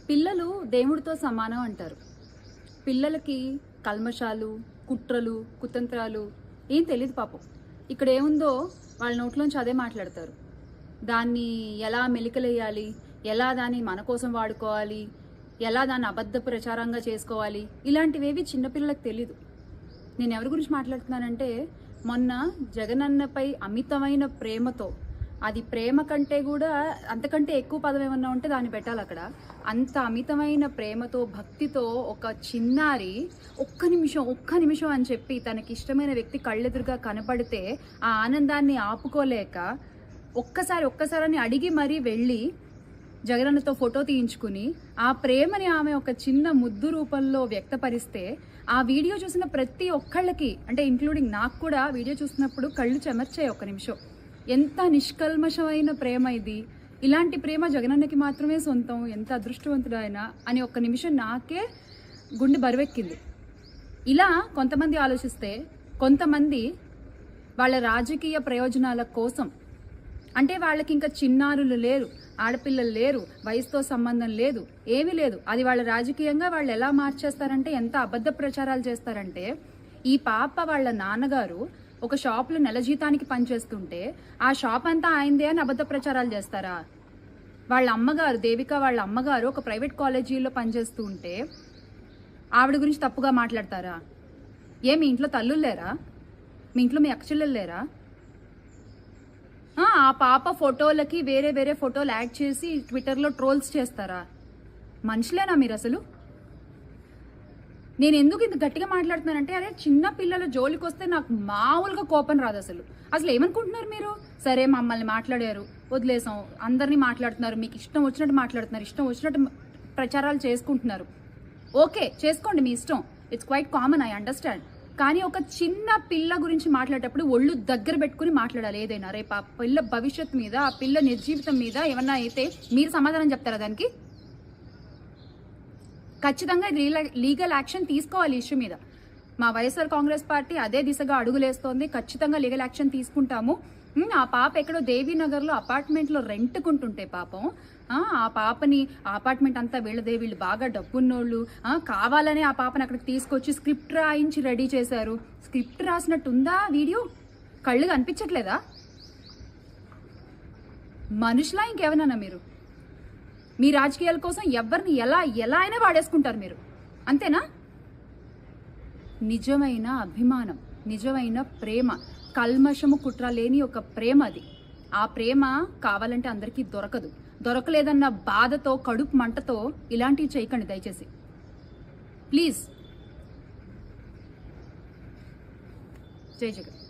పిల్లలు దేవుడితో సమానం అంటారు. పిల్లలకి కల్మషాలు, కుట్రలు, కుతంత్రాలు ఏం తెలియదు పాపం. ఇక్కడ ఏముందో వాళ్ళ నోట్లోంచి అదే మాట్లాడతారు. దాన్ని ఎలా మెలికలేయాలి, ఎలా దాన్ని మన కోసం వాడుకోవాలి, ఎలా దాన్ని అబద్ధ ప్రచారంగా చేసుకోవాలి, ఇలాంటివేవి చిన్నపిల్లలకు తెలీదు. నేను ఎవరి గురించి మాట్లాడుతున్నానంటే, మొన్న జగనన్నపై అమితమైన ప్రేమతో, అది ప్రేమ కంటే కూడా అంతకంటే ఎక్కువ పదం ఏమన్నా ఉంటే దాన్ని పెట్టాలి అక్కడ. అంత అమితమైన ప్రేమతో, భక్తితో ఒక చిన్నారి ఒక్క నిమిషం అని చెప్పి తనకి ఇష్టమైన వ్యక్తి కళ్ళెదురుగా కనపడితే ఆ ఆనందాన్ని ఆపుకోలేక ఒక్కసారి అడిగి మరీ వెళ్ళి జగనన్నతో ఫోటో తీయించుకుని ఆ ప్రేమని ఆమె ఒక చిన్న ముద్దు రూపంలో వ్యక్తపరిస్తే ఆ వీడియో చూసిన ప్రతి ఒక్కళ్ళకి, అంటే ఇంక్లూడింగ్ నాకు కూడా, వీడియో చూసినప్పుడు కళ్ళు చెమర్చాయి ఒక్క నిమిషం. ఎంత నిష్కల్మషమైన ప్రేమ ఇది, ఇలాంటి ప్రేమ జగనన్నకి మాత్రమే సొంతం, ఎంత అదృష్టవంతుడు ఆయన అని ఒక్క నిమిషం నాకే గుండె బరువెక్కింది. ఇలా కొంతమంది ఆలోచిస్తే, కొంతమంది వాళ్ళ రాజకీయ ప్రయోజనాల కోసం, అంటే వాళ్ళకి ఇంకా చిన్నారులు లేరు, ఆడపిల్లలు లేరు, వయసుతో సంబంధం లేదు, ఏమీ లేదు, అది వాళ్ళ రాజకీయంగా వాళ్ళు ఎలా మార్చేస్తారంటే, ఎంత అబద్ధ ప్రచారాలు చేస్తారంటే, ఈ పాప వాళ్ళ నాన్నగారు ఒక షాప్లో నెల జీతానికి పనిచేస్తుంటే ఆ షాప్ అంతా ఆయనదే అని అబద్ధ ప్రచారాలు చేస్తారా? వాళ్ళ అమ్మగారు, దేవిక వాళ్ళ అమ్మగారు ఒక ప్రైవేట్ కాలేజీలో పనిచేస్తూ ఉంటే ఆవిడ గురించి తప్పుగా మాట్లాడతారా? మీ ఇంట్లో తల్లులు లేరా? మీ ఇంట్లో మీ అక్కచెల్లెలు లేరా? ఆ పాప ఫోటోలకి వేరే ఫోటోలు యాడ్ చేసి ట్విట్టర్లో ట్రోల్స్ చేస్తారా? మనుషులేనా మీరు అసలు? నేను ఎందుకు ఇంత గట్టిగా మాట్లాడుతున్నానంటే, అరే చిన్న పిల్లల జోలికి వస్తే నాకు మామూలుగా కోపం రాదు. అసలు ఏమనుకుంటున్నారు మీరు? సరే మమ్మల్ని మాట్లాడారు, వదిలేసాం, అందరినీ మాట్లాడుతున్నారు, మీకు ఇష్టం వచ్చినట్టు మాట్లాడుతున్నారు, ఇష్టం వచ్చినట్టు ప్రచారాలు చేసుకుంటున్నారు. ఓకే, చేసుకోండి, మీ ఇష్టం, it's quite common, I understand. కానీ ఒక చిన్న పిల్ల గురించి మాట్లాడేటప్పుడు ఒళ్ళు దగ్గర పెట్టుకుని మాట్లాడాలి. ఏదైనా రేపు ఆ పిల్ల భవిష్యత్తు మీద, ఆ పిల్ల నిర్జీవితం మీద ఏమన్నా అయితే మీరు సమాధానం చెప్తారా దానికి? ఖచ్చితంగా ఇది లీగల్ యాక్షన్ తీసుకోవాలి ఇష్యూ మీద. మా వైఎస్ఆర్ కాంగ్రెస్ పార్టీ అదే దిశగా అడుగులేస్తోంది. ఖచ్చితంగా లీగల్ యాక్షన్ తీసుకుంటాము. ఆ పాప ఎక్కడో దేవీనగర్లో అపార్ట్మెంట్లో రెంట్కుంటుంటే పాపం, ఆ పాపని అపార్ట్మెంట్ అంతా వీళ్ళదే, వీళ్ళు బాగా డబ్బున్నోళ్ళు, కావాలనే ఆ పాపని అక్కడికి తీసుకొచ్చి స్క్రిప్ట్ రాయించి రెడీ చేశారు. స్క్రిప్ట్ రాసినట్టుందా వీడియో? కళ్ళు కనిపించట్లేదా? మనుషులా ఇంకేమన్నా మీరు? మీ రాజకీయాల కోసం ఎవరిని ఎలా అయినా వాడేసుకుంటారు మీరు, అంతేనా? నిజమైన అభిమానం, నిజమైన ప్రేమ, కల్మషము కుట్ర లేని ఒక ప్రేమ అది. ఆ ప్రేమ కావాలంటే అందరికీ దొరకలేదన్న బాధతో, కడుపు మంటతో ఇలాంటివి చేయకండి దయచేసి, ప్లీజ్. జై జగన్.